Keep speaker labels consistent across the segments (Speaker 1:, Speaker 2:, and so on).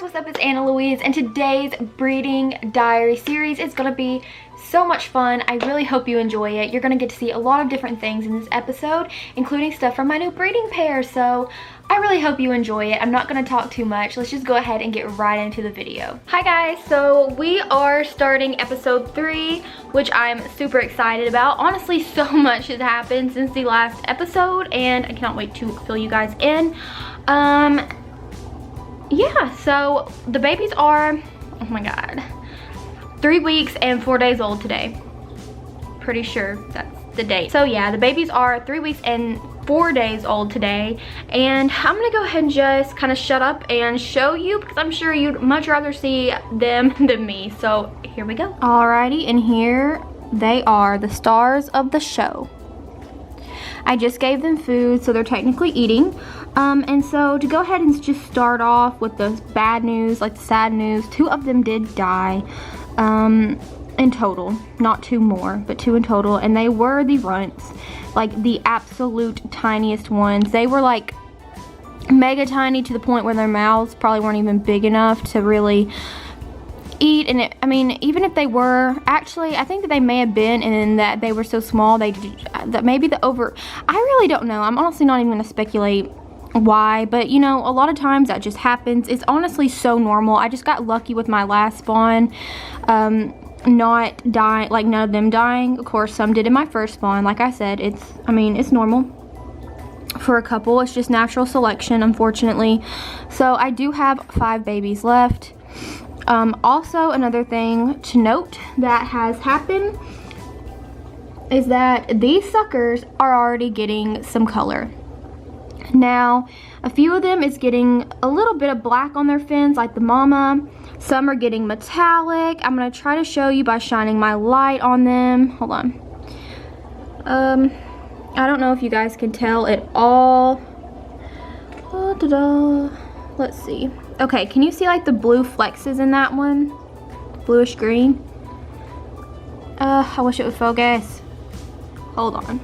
Speaker 1: what's up? It's ItsAnnaLouise, and today's breeding diary series is gonna be so much fun. I really hope you enjoy it. You're gonna get to see a lot of different things in this episode, including stuff from my new breeding pair, so I really hope you enjoy it. I'm not gonna talk too much. Let's just go ahead and get right into the video. Hi guys, so we are starting episode 3, which I'm super excited about. Honestly, so much has happened since the last episode, and I cannot wait to fill you guys in. Yeah, so the babies are, oh my god, 3 weeks and 4 days old today. Pretty sure that's the date. So yeah, the babies are 3 weeks and 4 days old today, and I'm gonna go ahead and just kind of shut up and show you because I'm sure you'd much rather see them than me. So here we go. Alrighty, and here they are, the stars of the show. I just gave them food, so they're technically eating. And so to go ahead and just start off with the bad news, like the sad news, 2 of them did die in total. Not 2 more, but 2 in total. And they were the runts, like the absolute tiniest ones. They were like mega tiny to the point where their mouths probably weren't even big enough to really eat. And I mean, even if they were, actually I think that they may have been, and that they were so small that maybe I really don't know. I'm honestly not even gonna speculate why, but you know, a lot of times that just happens. It's honestly so normal. I just got lucky with my last spawn not dying, like none of them dying. Of course some did in my first spawn. Like I said, it's normal for a couple. It's just natural selection, unfortunately. So I do have 5 babies left. Also, another thing to note that has happened is that these suckers are already getting some color. Now, a few of them is getting a little bit of black on their fins, like the mama. Some are getting metallic. I'm going to try to show you by shining my light on them. Hold on. I don't know if you guys can tell at all. Let's see. Okay, can you see like the blue flexes in that one? Bluish green. I wish it would focus. Hold on.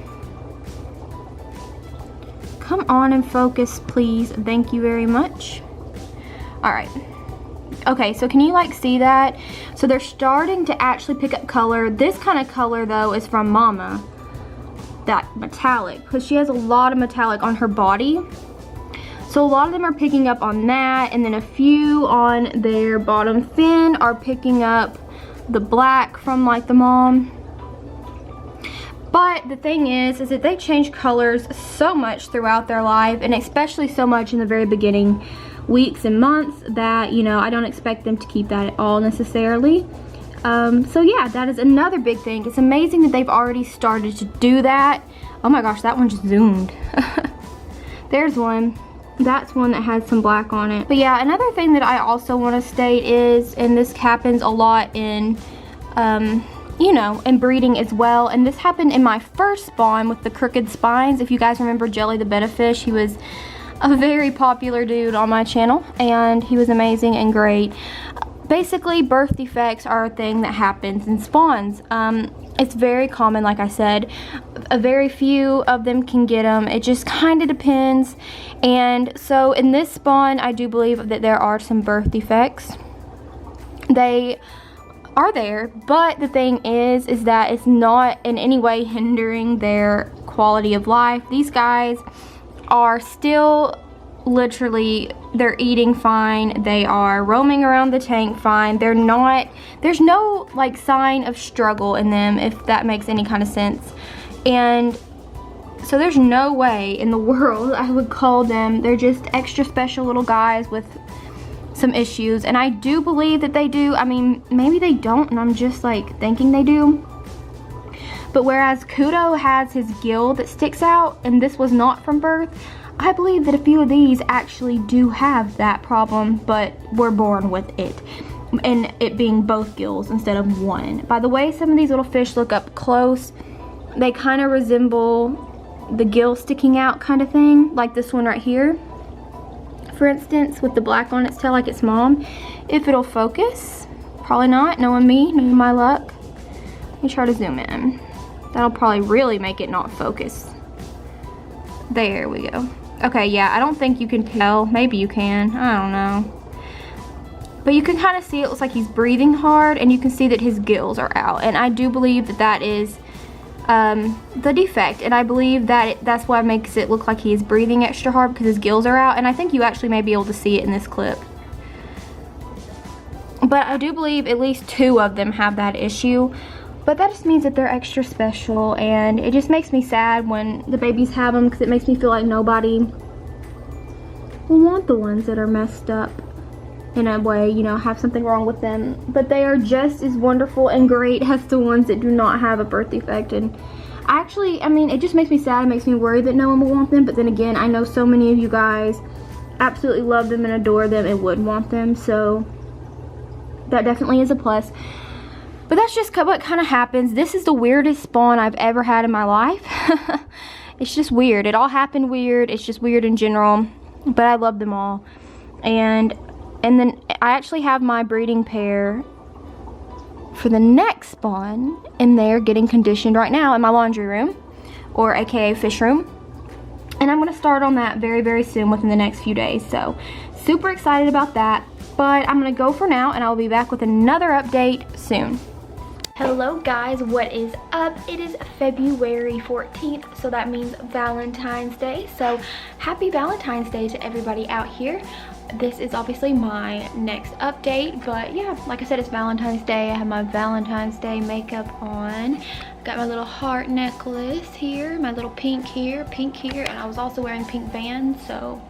Speaker 1: Come on and focus, please. Thank you very much. All right. Okay, so can you like see that? So they're starting to actually pick up color. This kind of color though is from mama. That metallic, because she has a lot of metallic on her body. So a lot of them are picking up on that, and then a few on their bottom fin are picking up the black from like the mom. But the thing is that they change colors so much throughout their life, and especially so much in the very beginning weeks and months, that, you know, I don't expect them to keep that at all necessarily. So yeah, that is another big thing. It's amazing that they've already started to do that. Oh my gosh, that one just zoomed. There's one. That's one that has some black on it. But yeah, another thing that I also want to state is, and this happens a lot in you know, and breeding as well, and this happened in my first spawn with the crooked spines. If you guys remember Jelly the betta fish, he was a very popular dude on my channel, and he was amazing and great. Basically, birth defects are a thing that happens in spawns. It's very common, like I said. A very few of them can get them. It just kind of depends. And so in this spawn, I do believe that there are some birth defects. They are there, but the thing is that it's not in any way hindering their quality of life. These guys are still literally, they're eating fine, they are roaming around the tank fine. They're not, there's no like sign of struggle in them, if that makes any kind of sense. And so there's no way in the world I would call them, they're just extra special little guys with some issues, and I do believe that they do. I mean, maybe they don't, and I'm just like thinking they do. But whereas Kudo has his gill that sticks out, and this was not from birth, I believe that a few of these actually do have that problem, but were born with it, and it being both gills instead of one. By the way some of these little fish look up close, they kind of resemble the gill sticking out kind of thing, like this one right here, for instance, with the black on its tail like its mom. If it'll focus, probably not, knowing me, knowing my luck. Let me try to zoom in. That'll probably really make it not focus. There we go. Okay, yeah, I don't think you can tell. Maybe you can, I don't know. But you can kind of see it looks like he's breathing hard, and you can see that his gills are out. And I do believe that that is the defect, and I believe that that's why it makes it look like he is breathing extra hard, because his gills are out. And I think you actually may be able to see it in this clip. But I do believe at least 2 of them have that issue. But that just means that they're extra special, and it just makes me sad when the babies have them, because it makes me feel like nobody will want the ones that are messed up in a way, you know, have something wrong with them. But they are just as wonderful and great as the ones that do not have a birth defect. And actually, I mean, it just makes me sad. It makes me worried that no one will want them. But then again, I know so many of you guys absolutely love them and adore them and would want them. So that definitely is a plus. But that's just what kind of happens. This is the weirdest spawn I've ever had in my life. It's just weird. It all happened weird. It's just weird in general. But I love them all. And then I actually have my breeding pair for the next spawn in there getting conditioned right now in my laundry room, or aka fish room. And I'm going to start on that very, very soon, within the next few days. So super excited about that. But I'm going to go for now, and I'll be back with another update soon. Hello guys, what is up? It is February 14th, so that means Valentine's Day. So happy Valentine's Day to everybody out here. This is obviously my next update, but yeah, like I said, it's Valentine's Day. I have my Valentine's Day makeup on. Got my little heart necklace here, my little pink here, and I was also wearing pink bands, so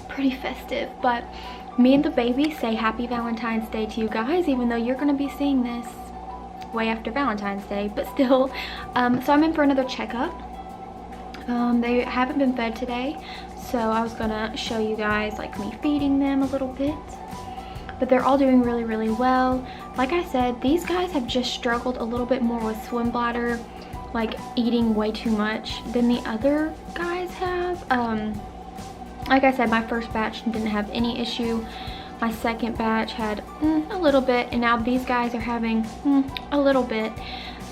Speaker 1: pretty festive. But me and the baby say happy Valentine's Day to you guys, even though you're gonna be seeing this way after Valentine's Day, but still. So I'm in for another checkup. They haven't been fed today, so I was gonna show you guys like me feeding them a little bit, but they're all doing really, really well. Like I said, these guys have just struggled a little bit more with swim bladder, like eating way too much than the other guys have. Like I said, my first batch didn't have any issue. My second batch had a little bit, and now these guys are having a little bit.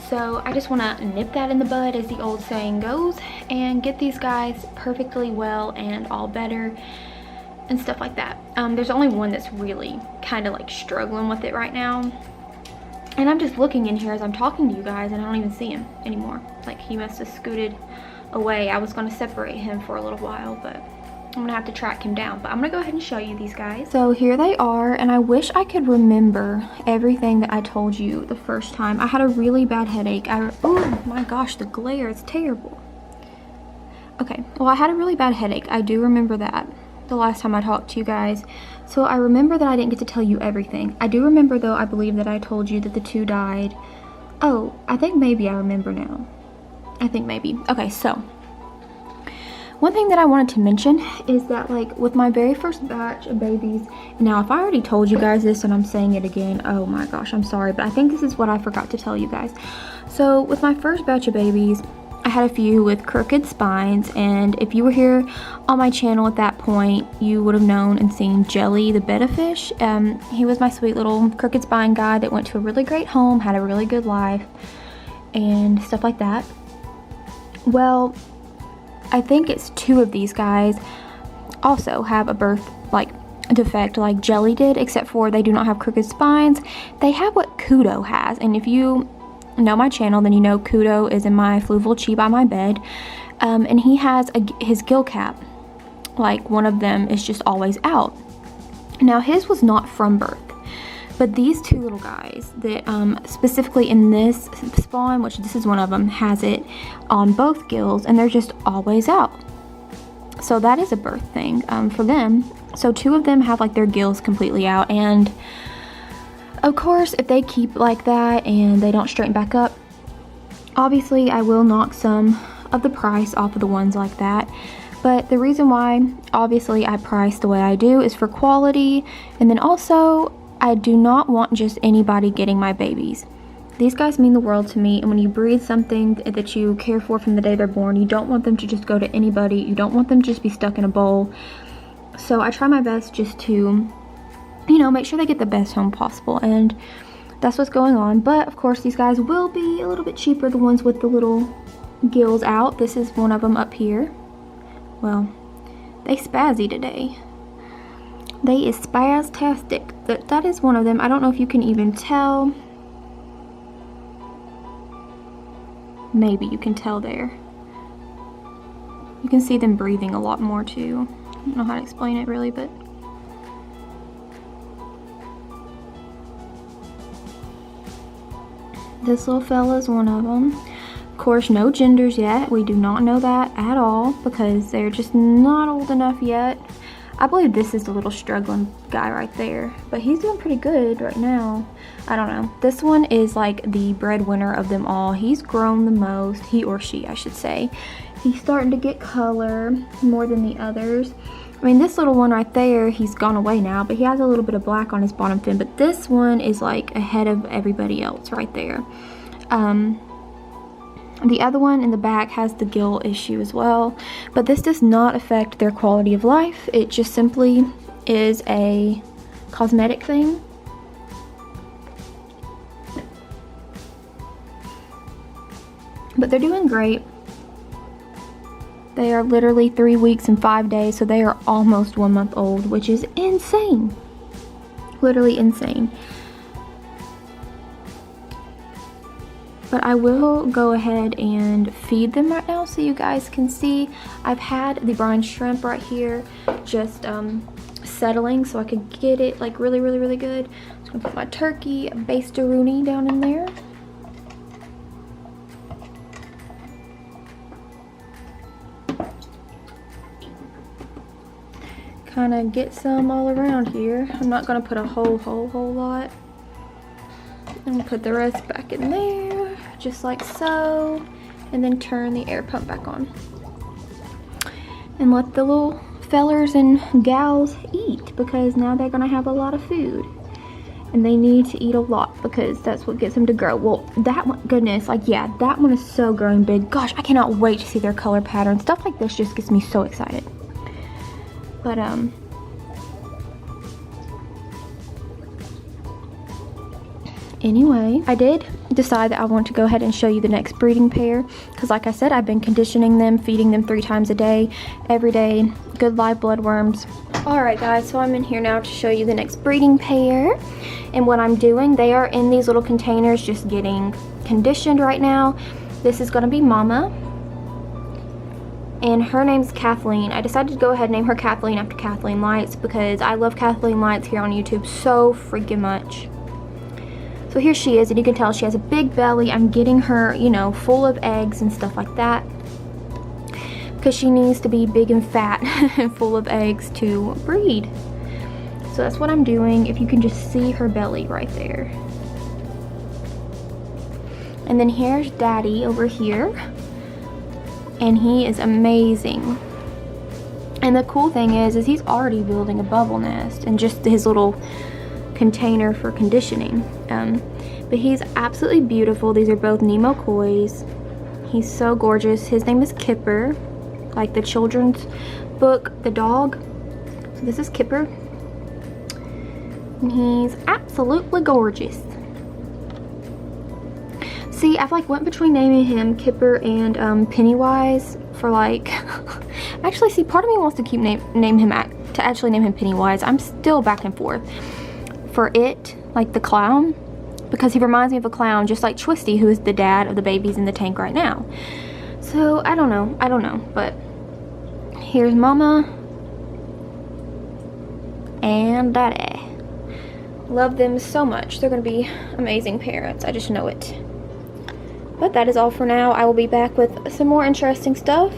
Speaker 1: So I just want to nip that in the bud, as the old saying goes, and get these guys perfectly well and all better and stuff like that. There's only one that's really kind of like struggling with it right now. And I'm just looking in here as I'm talking to you guys, and I don't even see him anymore. Like, he must have scooted away. I was going to separate him for a little while, but I'm gonna have to track him down. But I'm gonna go ahead and show you these guys. So here they are, and I wish I could remember everything that I told you the first time. I had a really bad headache. Oh my gosh, the glare is terrible. Okay, well, I had a really bad headache. I do remember that the last time I talked to you guys. So I remember that I didn't get to tell you everything. I do remember, though, I believe that I told you that the 2 died. Oh, I think maybe I remember now. I think maybe. Okay, so one thing that I wanted to mention is that, like, with my very first batch of babies, now if I already told you guys this and I'm saying it again, oh my gosh, I'm sorry, but I think this is what I forgot to tell you guys. So with my first batch of babies, I had a few with crooked spines, and if you were here on my channel at that point, you would have known and seen Jelly the betta fish. He was my sweet little crooked spine guy that went to a really great home, had a really good life, and stuff like that. Well, I think it's 2 of these guys also have a birth like defect like Jelly did, except for they do not have crooked spines. They have what Kudo has, and if you know my channel, then you know Kudo is in my fluval chi by my bed, and he has his gill cap, like one of them is just always out. Now his was not from birth, but these 2 little guys that specifically in this spawn, which this is one of them, has it on both gills, and they're just always out. So that is a birth thing for them. So 2 of them have like their gills completely out, and of course if they keep like that and they don't straighten back up, obviously I will knock some of the price off of the ones like that. But the reason why obviously I price the way I do is for quality, and then also I do not want just anybody getting my babies. These guys mean the world to me, and when you breed something that you care for from the day they're born, you don't want them to just go to anybody. You don't want them to just be stuck in a bowl. So I try my best just to, you know, make sure they get the best home possible, and that's what's going on. But of course these guys will be a little bit cheaper, the ones with the little gills out. This is one of them up here. Well, they spazzy today. They is spastastic. That is one of them. I don't know if you can even tell. Maybe you can tell there. You can see them breathing a lot more too. I don't know how to explain it really, but this little fella is one of them. Of course, no genders yet. We do not know that at all because they're just not old enough yet. I believe this is the little struggling guy right there, but he's doing pretty good right now. I don't know. This one is like the breadwinner of them all. He's grown the most, he or she, I should say. He's starting to get color more than the others. I mean, this little one right there, he's gone away now, but he has a little bit of black on his bottom fin, but this one is like ahead of everybody else right there. The other one in the back has the gill issue as well, but this does not affect their quality of life. It just simply is a cosmetic thing. But they're doing great. They are literally 3 weeks and 5 days, so they are almost 1 month old, which is insane. Literally insane. But I will go ahead and feed them right now so you guys can see. I've had the brine shrimp right here just settling so I could get it like really good. I'm just gonna put my turkey bastaroonie down in there. Kind of get some all around here. I'm not gonna put a whole lot. I'm gonna put the rest back in there, just like so, and then turn the air pump back on. And let the little fellers and gals eat, because now they're gonna have a lot of food. And they need to eat a lot, because that's what gets them to grow. Well, that one, goodness, like yeah, that one is so growing big. Gosh, I cannot wait to see their color pattern. Stuff like this just gets me so excited. But anyway, I did decide that I want to go ahead and show you the next breeding pair, because like I said, I've been conditioning them, feeding them 3 times a day, every day, good live bloodworms. Alright guys, so I'm in here now to show you the next breeding pair. And what I'm doing, they are in these little containers just getting conditioned right now. This is going to be Mama, and her name's Kathleen. I decided to go ahead and name her Kathleen after Kathleen Lights, because I love Kathleen Lights here on YouTube so freaking much. So here she is, and you can tell she has a big belly. I'm getting her, you know, full of eggs and stuff like that, because she needs to be big and fat and full of eggs to breed. So that's what I'm doing. If you can just see her belly right there. And then here's Daddy over here, and he is amazing. And the cool thing is he's already building a bubble nest and just his little container for conditioning. But he's absolutely beautiful. These are both Nemo Kois. He's so gorgeous. His name is Kipper, like the children's book, The Dog. So this is Kipper, and he's absolutely gorgeous. See, I've like went between naming him Kipper and Pennywise for like actually, see, part of me wants to keep name him Pennywise. I'm still back and forth. For it, like the clown, because he reminds me of a clown, just like Twisty, who is the dad of the babies in the tank right now. So I don't know, but here's Mama and Daddy. Love them so much. They're gonna be amazing parents. I just know it. But that is all for now. I will be back with some more interesting stuff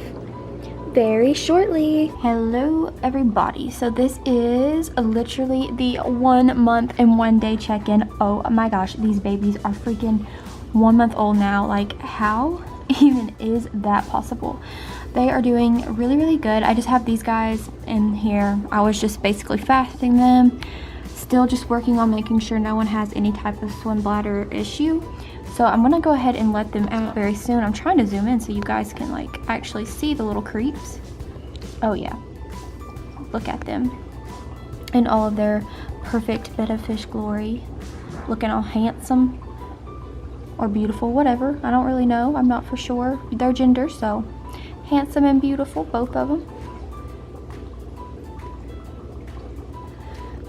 Speaker 1: very shortly. Hello everybody. So this is literally the 1 month and 1 day check-in. Oh my gosh, these babies are freaking 1 month old now. Like, how even is that possible? They are doing really good. I just have these guys in here. I was just basically fasting them, still just working on making sure no one has any type of swim bladder issue. So I'm gonna go ahead and let them out very soon. I'm trying to zoom in so you guys can like actually see the little creeps. Oh yeah, look at them in all of their perfect betta fish glory, looking all handsome or beautiful, whatever. I don't really know. I'm not for sure their gender, so handsome and beautiful, both of them.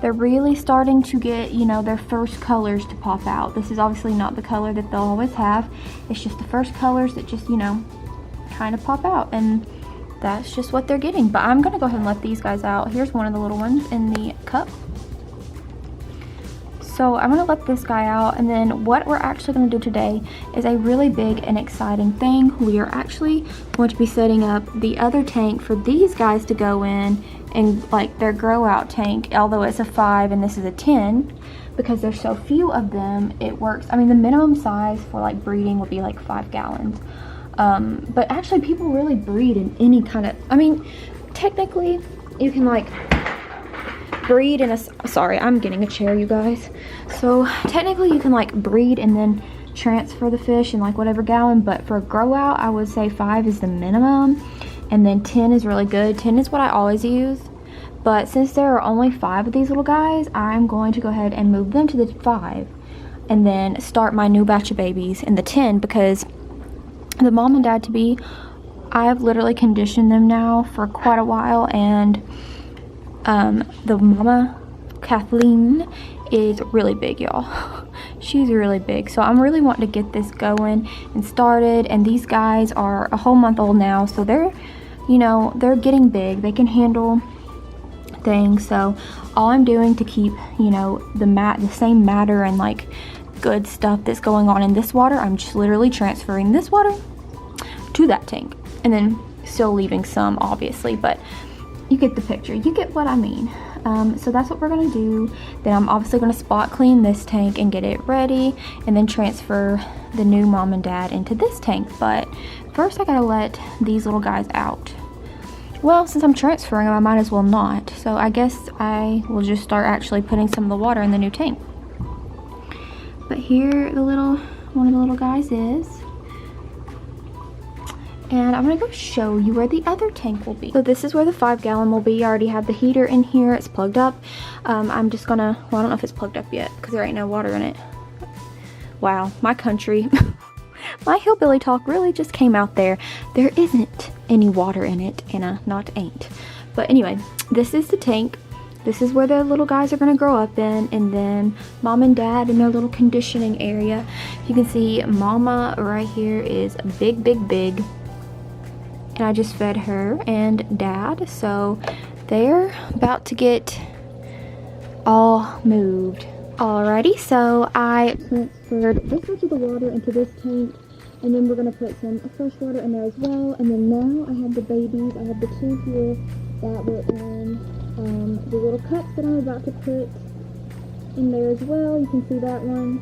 Speaker 1: they're really starting to get, you know, their first colors to pop out. This is obviously not the color that they'll always have. It's just the first colors that just, you know, kind of pop out, and that's just what they're getting. But I'm gonna go ahead and let these guys out. Here's one of the little ones in the cup. So I'm gonna let this guy out, and then what we're actually gonna do today is a really big and exciting thing. We are actually going to be setting up the other tank for these guys to go in, and like their grow out tank, although it's a 5 and this is a 10, because there's so few of them, it works. I mean, the minimum size for like breeding would be like 5 gallons. But actually people really breed in any kind of, I mean, technically you can like breed in a, sorry, I'm getting a chair, you guys. So technically you can like breed and then transfer the fish in like whatever gallon, but for a grow out, I would say 5 is the minimum, and then 10 is really good. 10 is what I always use, but since there are only 5 of these little guys, I'm going to go ahead and move them to the 5 and then start my new batch of babies in the 10, because the mom and dad to be, I've literally conditioned them now for quite a while, and the mama, Kathleen, is really big, y'all. She's really big, so I'm really wanting to get this going and started. And these guys are a whole month old now, so they're, you know, they're getting big. They can handle things. So all I'm doing to keep, you know, the same matter and like good stuff that's going on in this water, I'm just literally transferring this water to that tank, and then still leaving some, obviously, but you get the picture, you get what I mean. So that's what we're gonna do. Then I'm obviously gonna spot clean this tank and get it ready, and then transfer the new mom and dad into this tank. But first I gotta let these little guys out. Well, since I'm transferring them, I might as well not. So I guess I will just start actually putting some of the water in the new tank. But here one of the little guys is. And I'm gonna go show you where the other tank will be. So this is where the 5 gallon will be. I already have the heater in here, it's plugged up. I'm just gonna, well, I don't know if it's plugged up yet because there ain't no water in it. Wow, my country. My hillbilly talk really just came out there. There isn't any water in it, Anna, not ain't. But anyway, this is the tank. This is where the little guys are gonna grow up in, and then mom and dad in their little conditioning area. You can see mama right here is big, big, big. And I just fed her and dad, so they're about to get all moved. Alrighty, so I transferred this much of the water into this tank, and then we're gonna put some fresh water in there as well. And then now I have the babies. I have the 2 here that were in the little cups that I'm about to put in there as well. You can see that one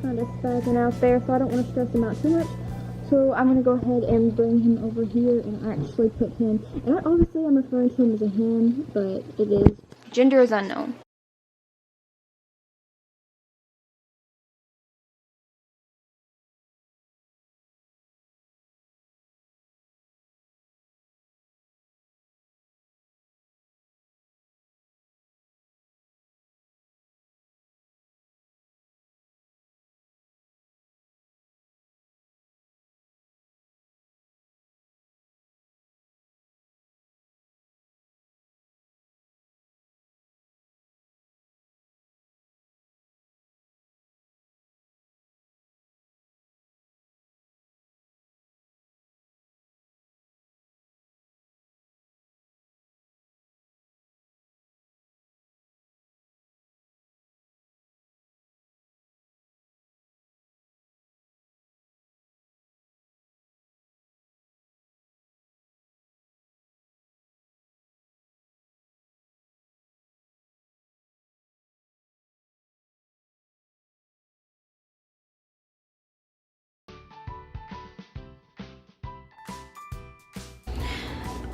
Speaker 1: kind of spazzing out there, so I don't want to stress them out too much. So I'm gonna go ahead and bring him over here and actually put him, and obviously I'm referring to him as a him, but it is, gender is unknown.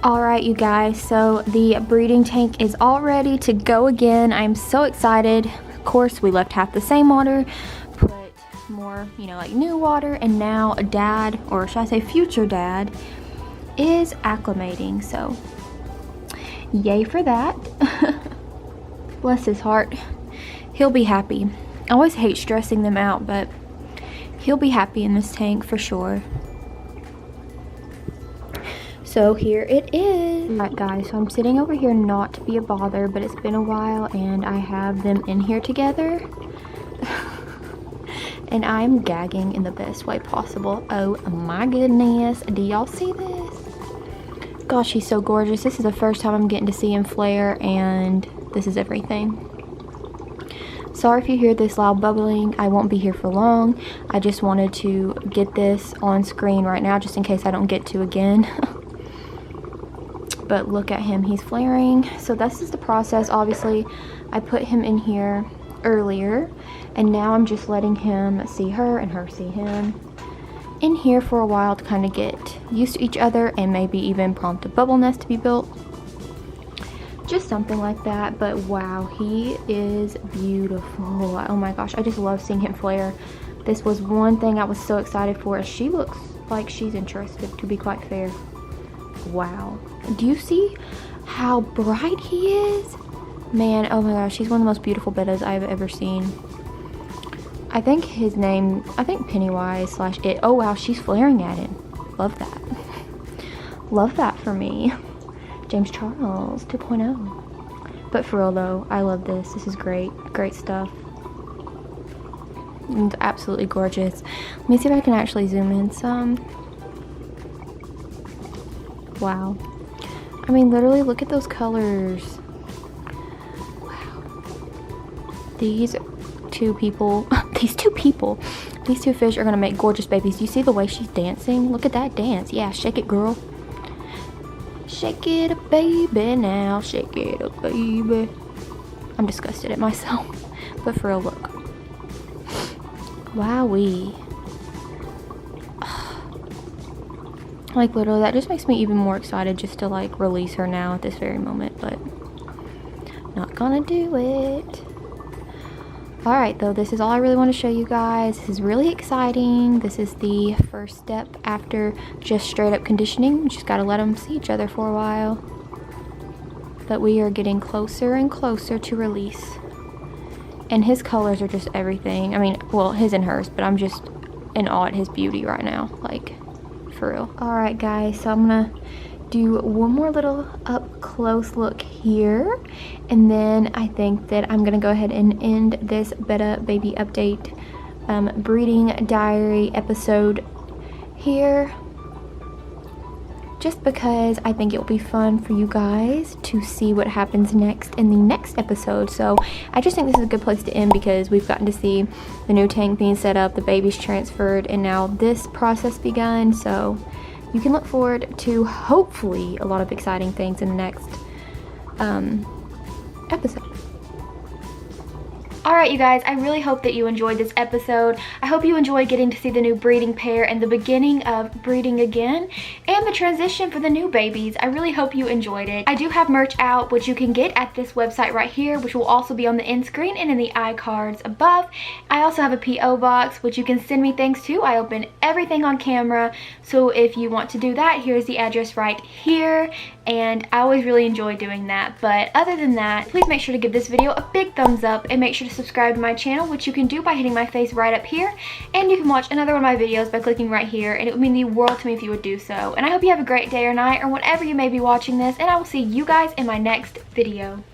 Speaker 1: Alright, you guys, so the breeding tank is all ready to go again. I'm so excited. Of course, we left half the same water, put more, you know, like new water, and now dad, or should I say future dad, is acclimating, so yay for that. Bless his heart. He'll be happy. I always hate stressing them out, but he'll be happy in this tank for sure. So here it is. Alright guys, so I'm sitting over here not to be a bother, but it's been a while and I have them in here together. And I'm gagging in the best way possible. Oh my goodness. Do y'all see this? Gosh, he's so gorgeous. This is the first time I'm getting to see him flare, and this is everything. Sorry if you hear this loud bubbling. I won't be here for long. I just wanted to get this on screen right now just in case I don't get to again. But look at him, he's flaring. So this is the process. Obviously, I put him in here earlier, and now I'm just letting him see her and her see him in here for a while to kind of get used to each other and maybe even prompt a bubble nest to be built. Just something like that. But wow, he is beautiful. Oh my gosh, I just love seeing him flare. This was one thing I was so excited for. She looks like she's interested, to be quite fair. Wow. Do you see how bright he is? Man, oh my gosh, he's one of the most beautiful bettas I've ever seen. I think his name, Pennywise slash it. Oh wow, she's flaring at him. Love that. Love that for me. James Charles 2.0. But for real though, I love this. This is great. Great stuff. It's absolutely gorgeous. Let me see if I can actually zoom in some. Wow. I mean, literally, look at those colors. Wow. These two fish are gonna make gorgeous babies. Do you see the way she's dancing? Look at that dance. Yeah, shake it, girl. Shake it up, baby, now. Shake it up, baby. I'm disgusted at myself. But for real, look. Wowee. Like, literally, that just makes me even more excited just to, like, release her now at this very moment. But not gonna do it. Alright, though, this is all I really want to show you guys. This is really exciting. This is the first step after just straight up conditioning. We just gotta let them see each other for a while. But we are getting closer and closer to release. And his colors are just everything. I mean, well, his and hers, but I'm just in awe at his beauty right now. Like, for real. Alright, guys, so I'm gonna do one more little up close look here, and then I think that I'm gonna go ahead and end this betta baby update breeding diary episode here, just because I think it will be fun for you guys to see what happens next in the next episode. So I just think this is a good place to end because we've gotten to see the new tank being set up, the babies transferred, and now this process begun. So you can look forward to hopefully a lot of exciting things in the next episode. Alright, you guys, I really hope that you enjoyed this episode. I hope you enjoyed getting to see the new breeding pair and the beginning of breeding again and the transition for the new babies. I really hope you enjoyed it. I do have merch out, which you can get at this website right here, which will also be on the end screen and in the iCards above. I also have a P.O. box, which you can send me things to. I open everything on camera, so if you want to do that, here's the address right here. And I always really enjoy doing that. But other than that, please make sure to give this video a big thumbs up and make sure to subscribe to my channel, which you can do by hitting my face right up here. And you can watch another one of my videos by clicking right here, and it would mean the world to me if you would do so. And I hope you have a great day or night or whenever you may be watching this, and I will see you guys in my next video.